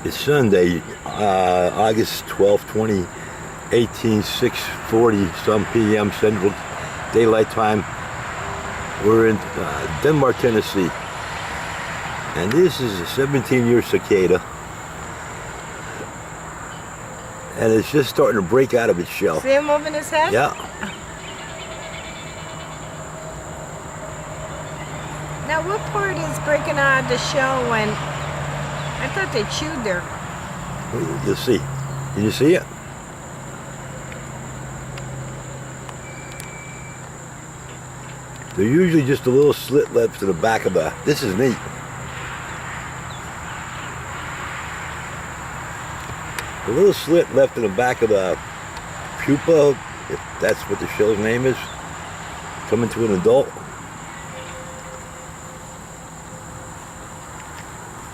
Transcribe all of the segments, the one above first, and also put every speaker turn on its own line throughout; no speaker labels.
It's Sunday, August 12th, 2018, 6:40 some p.m. Central Daylight Time. We're in Denmark, Tennessee. And this is a 17-year cicada. And it's just starting to break out of its shell.
See him moving his head?
Yeah.
Now, what part is breaking out of the shell when... I thought they chewed their...
You'll see. Can you see it? There's usually just a little slit left to the back of the... This is neat. A little slit left in the back of the pupa, if that's what the shell's name is, coming to an adult.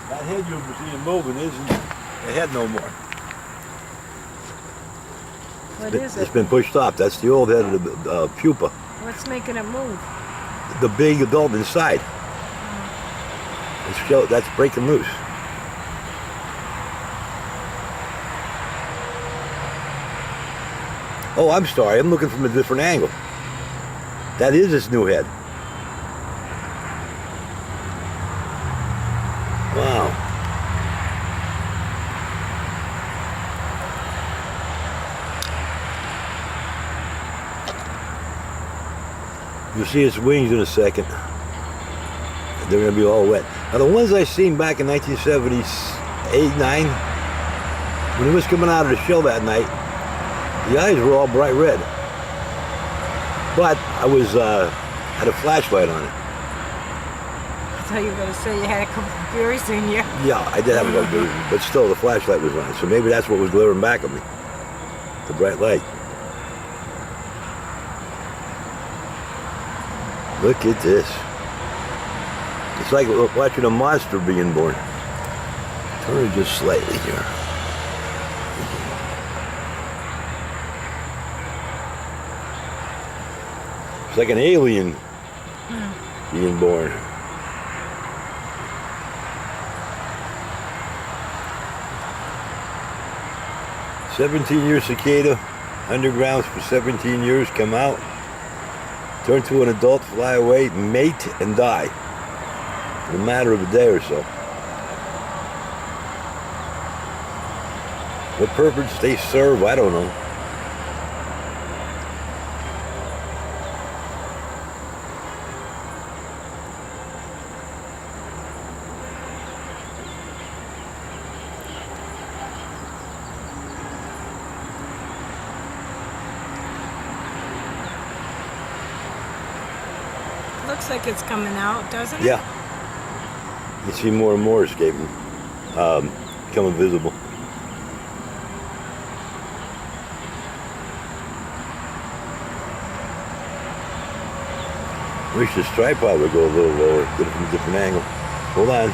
That head you were seeing moving isn't the head no more.
What is it?
It's been pushed off. That's the old head of the pupa.
What's making it move?
The big adult inside. That's breaking loose. Oh, I'm sorry. I'm looking from a different angle. That is its new head. Wow. You'll see its wings in a second. They're going to be all wet. Now, the ones I seen back in 1978, 9, when it was coming out of the shell that night, the eyes were all bright red. But I had a flashlight on it.
I thought you were going to say you had a couple of beers in you.
Yeah, I did have a couple beers, but still the flashlight was on. So maybe that's what was glaring back at me. The bright light. Look at this. It's like watching a monster being born. Turn it just slightly here. It's like an alien being born. "17-year cicada, underground for 17 years, come out, turn to an adult, fly away, mate, and die in a matter of a day or so. What purpose they serve, I don't know.
Looks like it's coming out, doesn't it?
Yeah. You see more and more escaping, becoming visible. Wish this tripod would go a little lower, get it from a different angle. Hold on.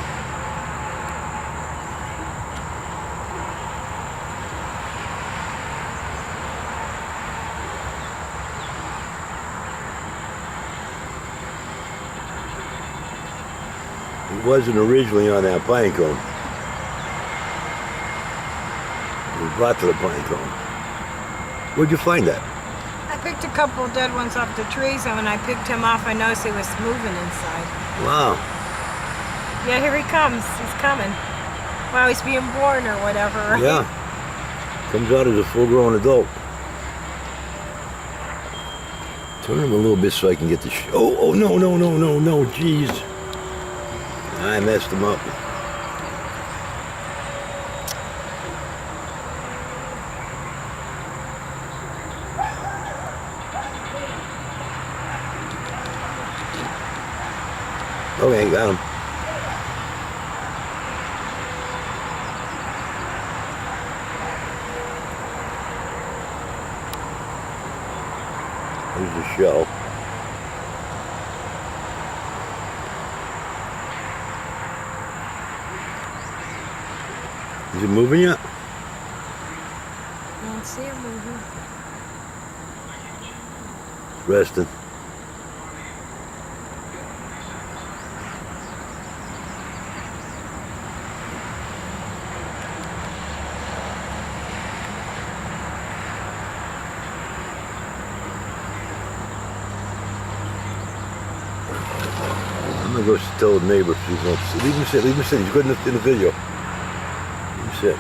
It wasn't originally on that pine cone. It was brought to the pine cone. Where'd you find that?
I picked a couple of dead ones off the trees, and when I picked him off, I noticed he was moving inside.
Wow.
Yeah, here he comes. He's coming. Wow, he's being born or whatever. Right?
Yeah. Comes out as a full-grown adult. Turn him a little bit so I can get the oh, no, jeez. I messed him up. Okay, got him. There's the shell. Is it moving yet?
I don't see him moving.
Resting. go tell the neighbor. Leave him sit. Leave him sit. He's good in the video. Leave him sit.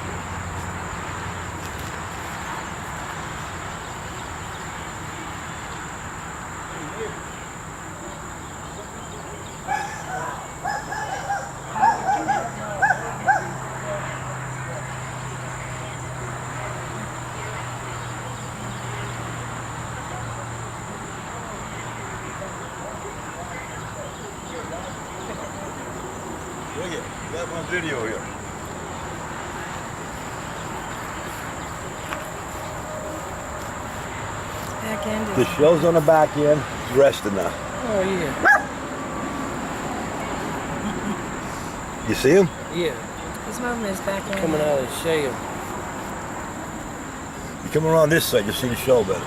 Look at we got one video here.
Back end.
The shell's on the back end. It's resting now.
Oh, yeah.
You see him?
Yeah.
He's moving his back end.
Coming out of the shell.
You come around this side, you'll see the shell better.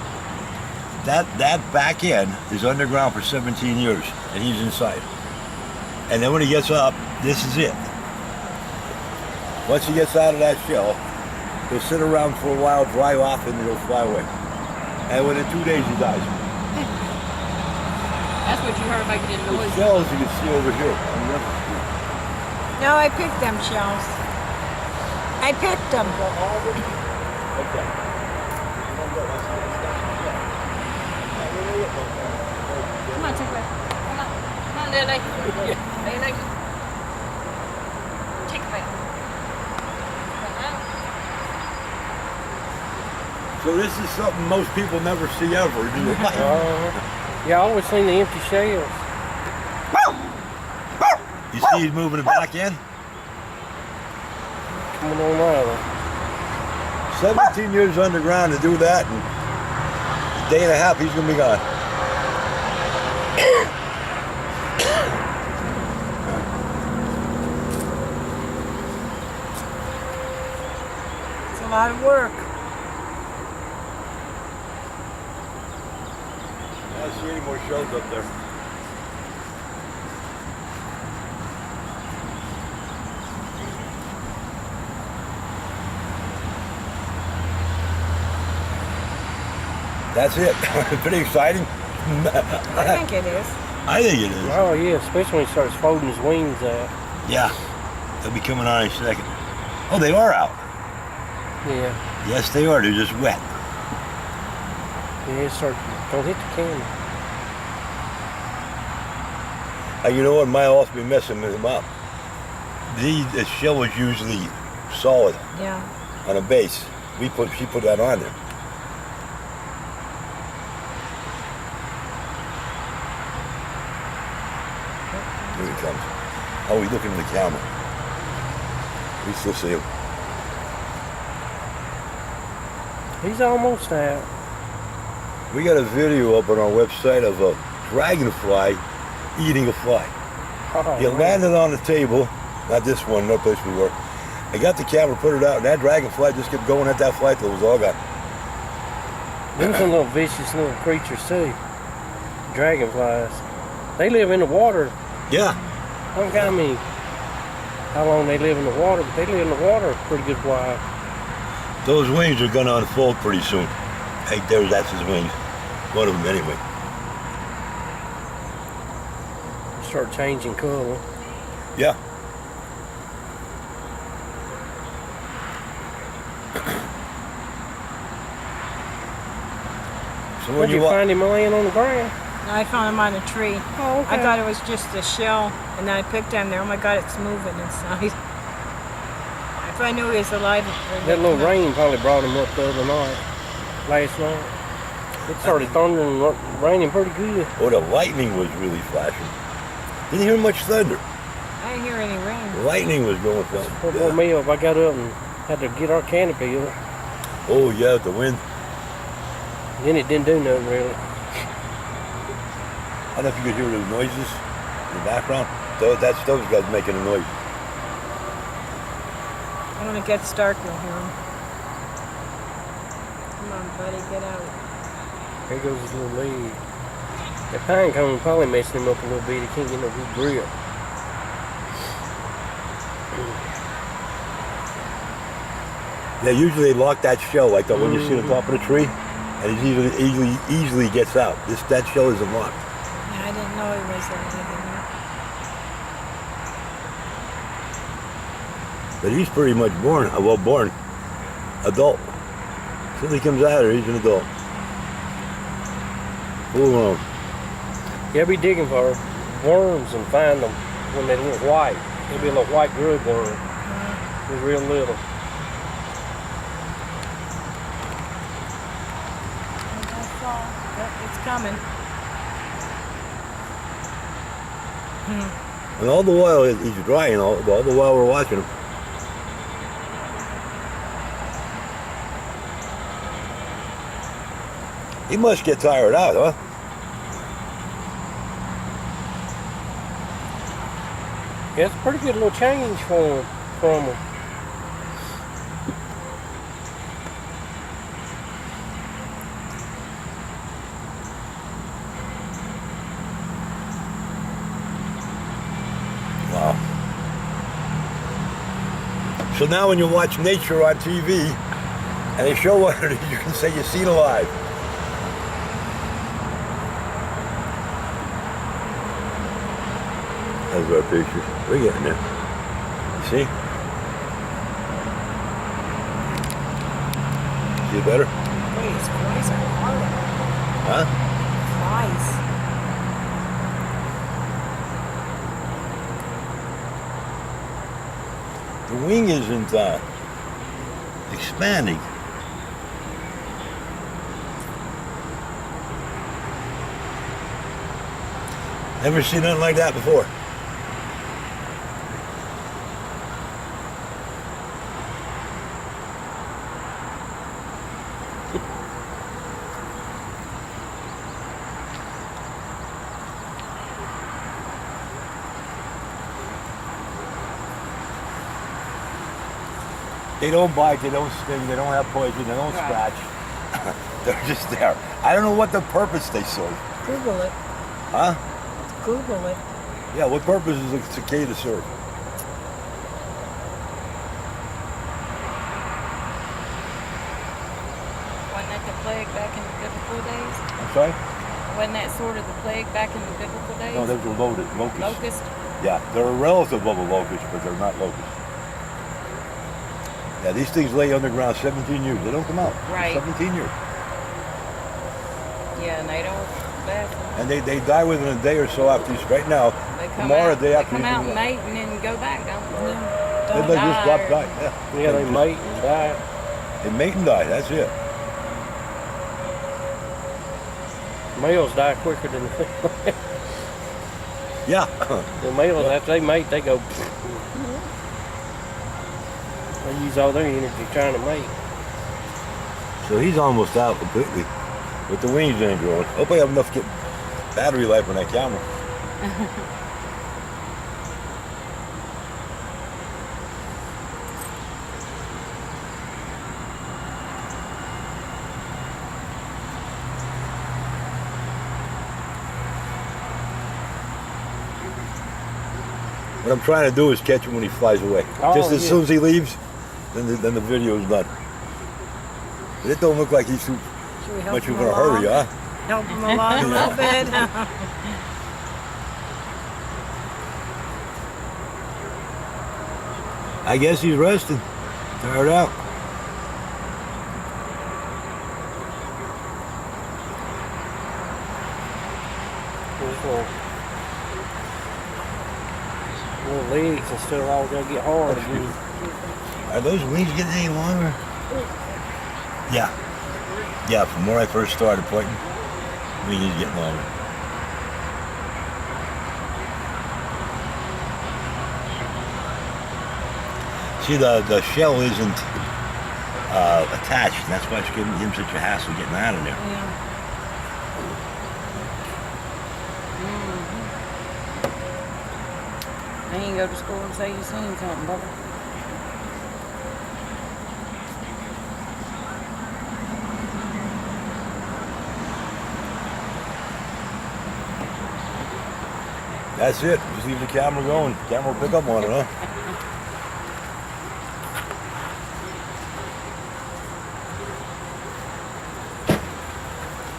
That back end is underground for 17 years, and he's inside. And then when he gets up, this is it. Once he gets out of that shell, he'll sit around for a while, dry off, and he'll fly away. And within 2 days, he dies.
That's what you heard about getting
The
noise.
shells you can see over here.
No, I picked them shells. I picked them.
Okay.
Come on, take it back. Come on. Come on, Lily. Lily. Take it back.
So this is something most people never see ever. Do they?
Yeah, I always seen the empty shells.
You see he's moving it back in?
Coming on out of there.
17 years underground to do that, and a day and a half he's gonna be gone.
It's a lot of work.
I don't see any more shells up there. That's it. Pretty exciting.
I think it is.
I think it is.
Oh, yeah, especially when he starts folding his wings out.
Yeah. They'll be coming on in a second. Oh, they are out.
Yeah.
Yes, they are. They're just wet.
Yeah, don't hit the camera.
And you know what? Might also be messing them up. The shell was usually solid
Yeah.
on a base. She put that on there. Here he comes. Oh, he's looking at the camera. We still see him.
He's almost out.
We got a video up on our website of a dragonfly eating a fly.
Oh,
He landed on the table, not this one, no place we were. I got the camera, put it out, and that dragonfly just kept going at that fly till it was all gone.
Them some little vicious little creatures too. Dragonflies. They live in the water.
Yeah.
I don't got me how long they live in the water, but they live in the water a pretty good while.
Those wings are gonna unfold pretty soon. Hey, that's his wings. One of them anyway.
Start changing color.
Yeah. So
Where'd you find him laying on the ground?
I found him on a tree.
Oh, okay.
I thought it was just a shell, and then I picked him there. Oh my God, it's moving inside. If I knew he was alive,
That little rain probably brought him up the other night, last night. It started thundering and raining pretty good.
Oh, the lightning was really flashing. Didn't hear much thunder.
I didn't hear any rain.
The lightning was going fast.
Poor boy me up, I got up and had to get our canopy up.
Oh yeah, the wind.
Then it didn't do nothing really.
I don't know if you could hear those noises in the background. That stove's got making a noise.
When it gets dark, you'll hear him. Come on, buddy, get out.
There goes his little leg. That pine cone probably messing him up a little bit. He can't get no good grip.
Yeah, usually they lock that shell like the one you see on the top of the tree, and he easily gets out. That shell isn't locked.
Yeah, I didn't know he was alive in there.
But he's pretty much born adult. As soon as he comes out of there, he's an adult. Full grown.
He'll be digging for worms and find them when they're little white. He'll be a little white grub worm. He's real little.
Yep, it's coming.
And all the while he's drying, all the while we're watching him. He must get tired out, huh?
Yeah, it's a pretty good little change from him.
Wow. So now when you watch nature on TV and they show what it is, you can say you see it alive. That's our picture. We're getting there. You see? See it better?
Wait, his flies are hard.
Huh?
Flies.
The wing isn't expanding. Never seen nothing like that before. They don't bite, they don't sting, they don't have poison, they don't scratch. They're just there. I don't know what the purpose they serve.
Google it.
Huh?
Google it.
Yeah, what purpose does a cicada serve?
Wasn't that the plague back in the biblical days?
I'm sorry?
Wasn't that sort of the plague back in the biblical days?
No, those are locusts.
Locust?
Yeah, they're a relative of a locust, but they're not locusts. Yeah, these things lay underground 17 years. They don't come out.
Right.
17 years.
Yeah, and they don't last.
And they die within a day or so after you. Right now,
They come
tomorrow,
out,
day after
they come
you
out
come
and mate and then go back, don't they?
They just drop die. Yeah.
Yeah, they mate and die.
They mate and die. That's it.
Males die quicker than the females.
Yeah.
The males, after they mate, they go. They use all their energy trying to mate.
So he's almost out completely. With the wings ain't growing. Hope I have enough to get battery life on that camera. What I'm trying to do is catch him when he flies away.
Oh,
Just as
yeah.
soon as he leaves, then the video's done. But it don't look like he's too
Should we help
much
him
of in a
along?
hurry, huh?
Help him along a little bit.
I guess he's resting. Tired out.
Those little legs and stuff all gonna get hard again.
Are those wings getting any longer? Yeah. Yeah, from where I first started pointing, wings is getting longer. See, the shell isn't attached. That's why it's giving him such a hassle getting out of there.
Yeah.
Now you can go to school and say you seen something, Bubba.
That's it. Just leave the camera going. Camera will pick up on it, huh?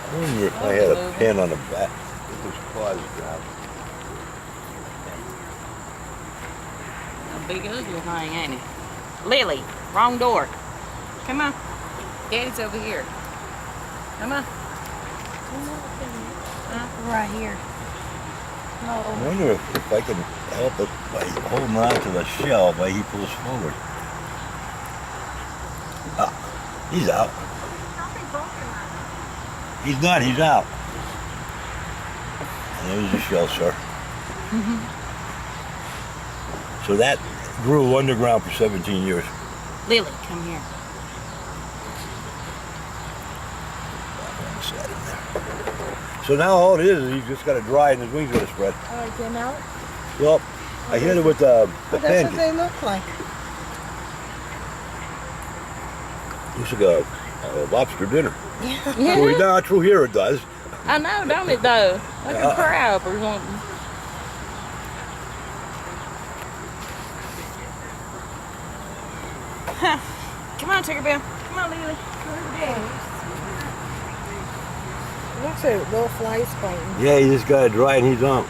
I wonder if I had a pin on the back. Get those claws down.
A big ugly thing, ain't it?
Lily, wrong door. Come on. Daddy's over here. Come on. Right here.
I wonder if I can help it by holding on to the shell while he pulls forward. Ah, he's out. He's not, he's out. And there's the shell, sir. So that grew underground for 17 years.
Lily, come here.
So now all it is he's just got to dry and his wings got to spread.
Oh, it came out?
Well, I hit it with the
That's
pen.
what they look like.
Looks like a lobster dinner.
Yeah.
Well, not through here it does.
I know, don't it though? Like a crab or something. Come on, Tinkerbell. Come on, Lily. Come on, Daddy. Looks like little flies fighting.
Yeah, you just got to dry and he's on.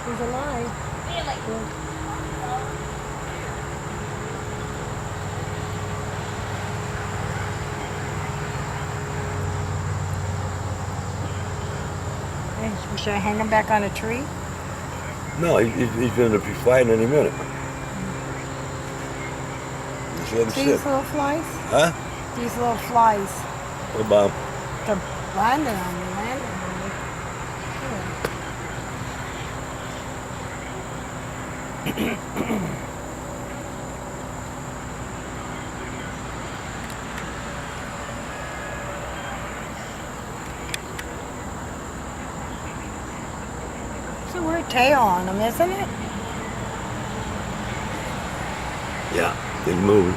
He's alive. Hey, should I hang him back on a tree?
No, he's going to be flying any minute. Just let him
See
sit.
these little flies?
Huh?
These little flies.
What about him?
They're landing on me, landing on me. It's a weird tail on them, isn't it?
Yeah, he's moving.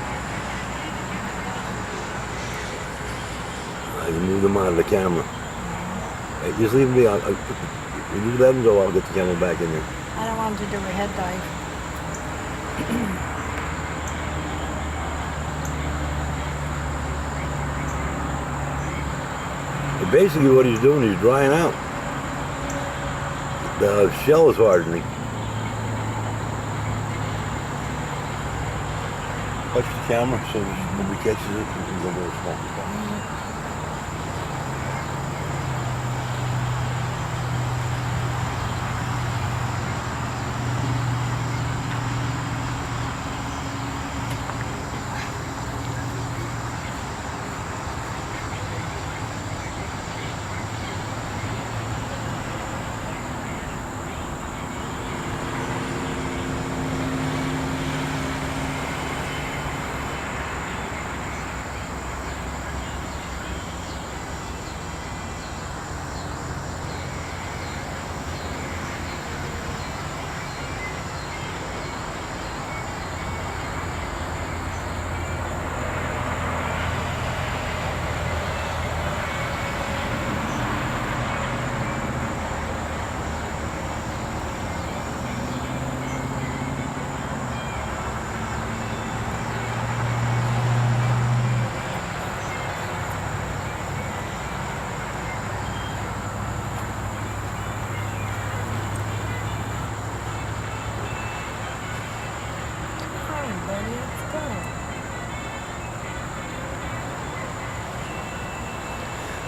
I can move them out of the camera. Hey, just leave him be. If you let him go, I'll get the camera back in there.
I don't want him to do a head dive.
But basically what he's doing, he's drying out. The shell is hardening. Touch the camera so when we catches it, we can go very small.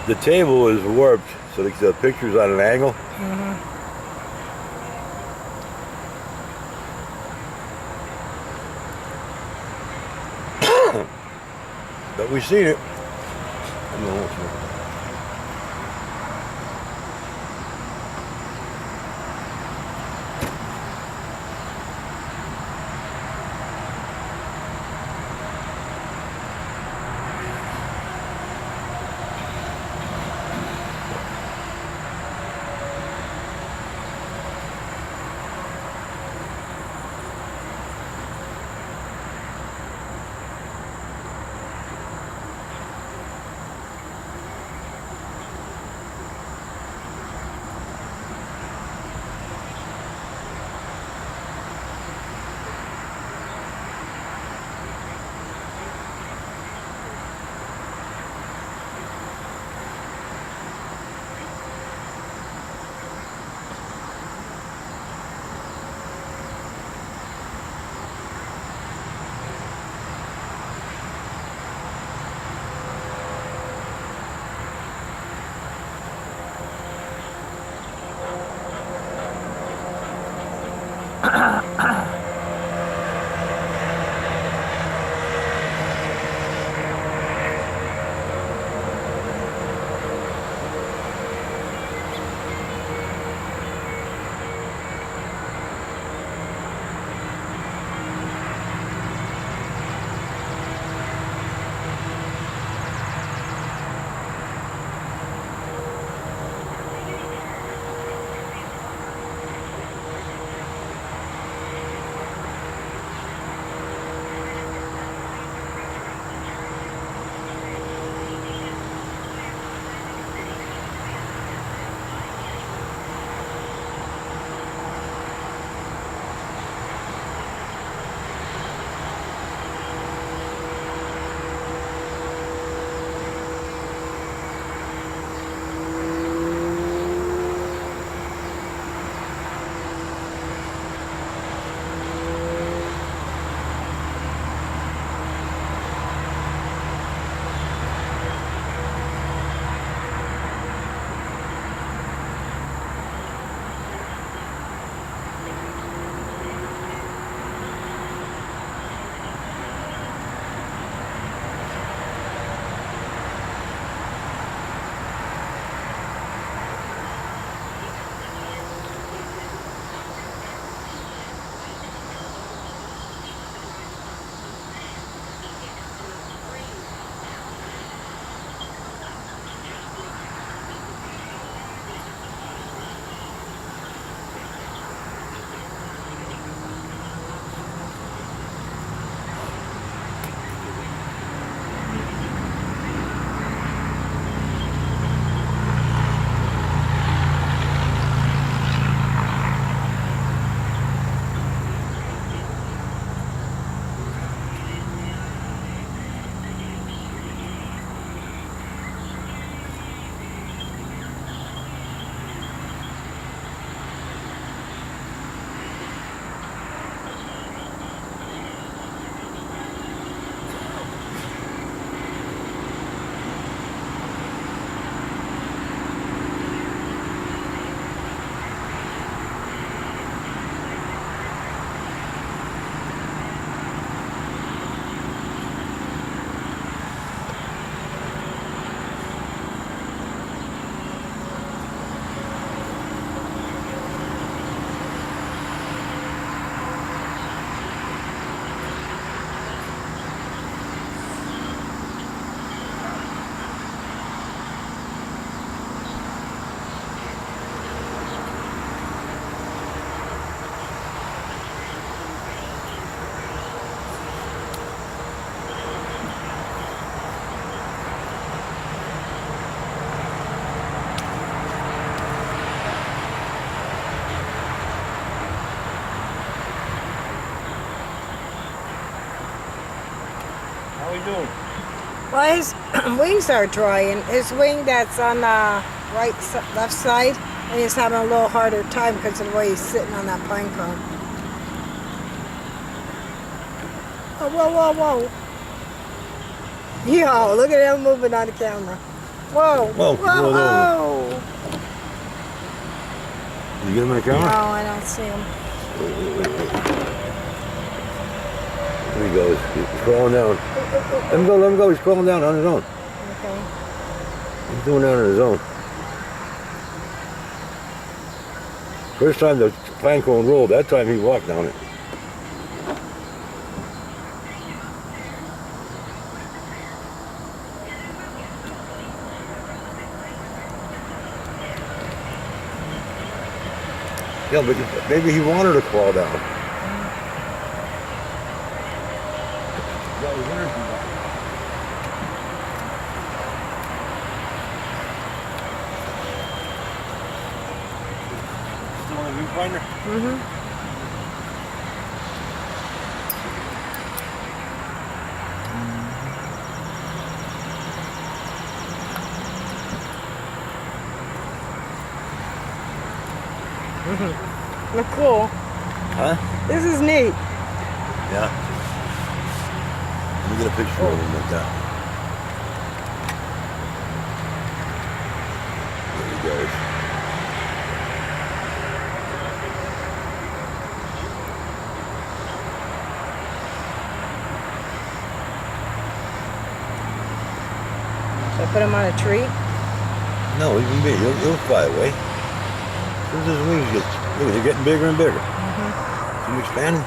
The table is warped, so the picture's on an angle. But we've seen it.
How you doing?
Well, his wings are drying. His wing that's on the left side, and he's having a little harder time because of the way he's sitting on that pine cone. Oh, whoa, whoa, whoa. Yo, look at him moving on the camera. Whoa,
Whoa,
whoa,
whoa.
whoa.
Did you get him on the camera?
No, I don't see him.
Wait. There he goes. He's crawling down. Let him go, let him go. He's crawling down on his own.
Okay.
He's doing that on his own. First time the pine cone rolled, that time he walked down it. Yeah, but maybe he wanted to crawl down. Still on the viewfinder?
Mm-hmm. Look cool.
Huh?
This is neat.
Yeah. Let me get a picture of him like that. There he goes.
Put him on a tree?
No, he can be. He'll fly away. As soon as his wings get, look, they're getting bigger and bigger. See him expanding?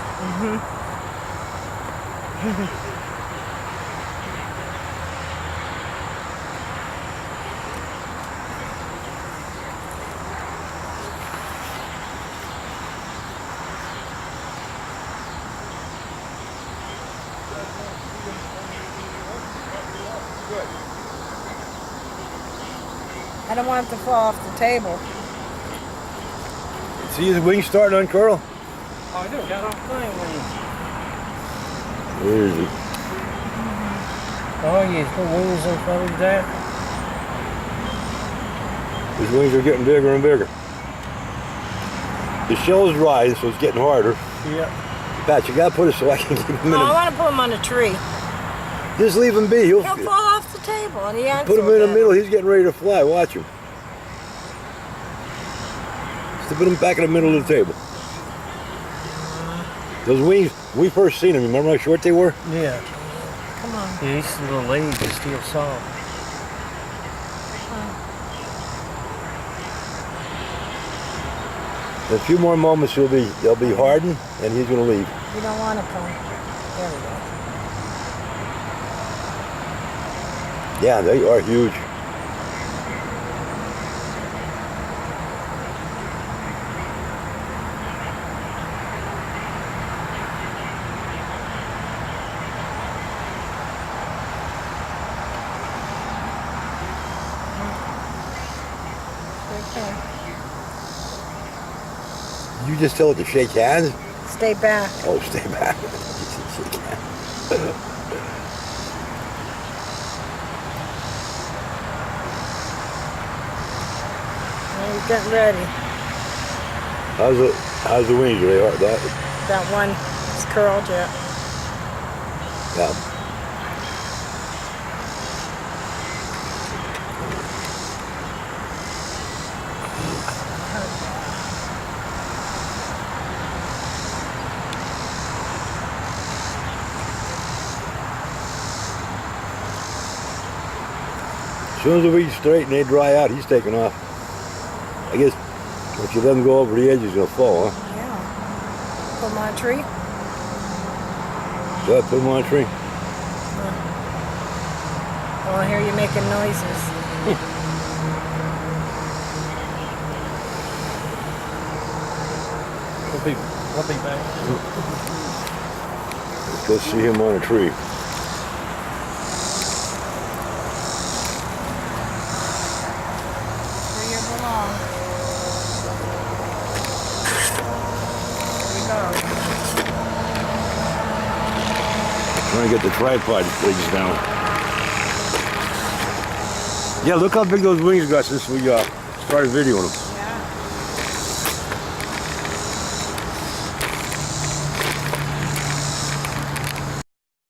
I don't want it to fall off the table.
See his wings starting to uncurl?
Oh, I done got off thing when
Where is he?
Oh, yeah, put wings in front of that.
His wings are getting bigger and bigger. The shell is dry, so it's getting harder.
Yep.
Pat, you gotta put it so I can keep him in
No, I
a,
want to put him on a tree.
just leave him be. He'll
He'll fall off the table, and he ends
put him in the middle. He's getting ready to fly. Watch him. Just put him back in the middle of the table. Those wings, we first seen them. Remember how short they were?
Yeah.
Come on.
Yeah, these little legs are still soft.
In a few more moments, they'll be hardened, and he's gonna leave.
You don't want to come. There we go.
Yeah, they are huge.
Okay.
You just tell it to shake hands?
Stay back.
Oh, stay back. Shake hands.
He's getting ready.
How's the wings? Are they hard?
That one is curled yet.
Yeah. As soon as the wings straighten, they dry out, he's taking off. I guess if you let him go over the edge, he's gonna fall, huh?
Yeah. Put him on a tree.
Go ahead, put him on a tree.
Oh, I hear you making noises.
I'll be back.
Let's go see him on a tree.
Where you belong. Here we go.
Trying to get the tripod legs down. Yeah, look how big those wings got since we started videoing them.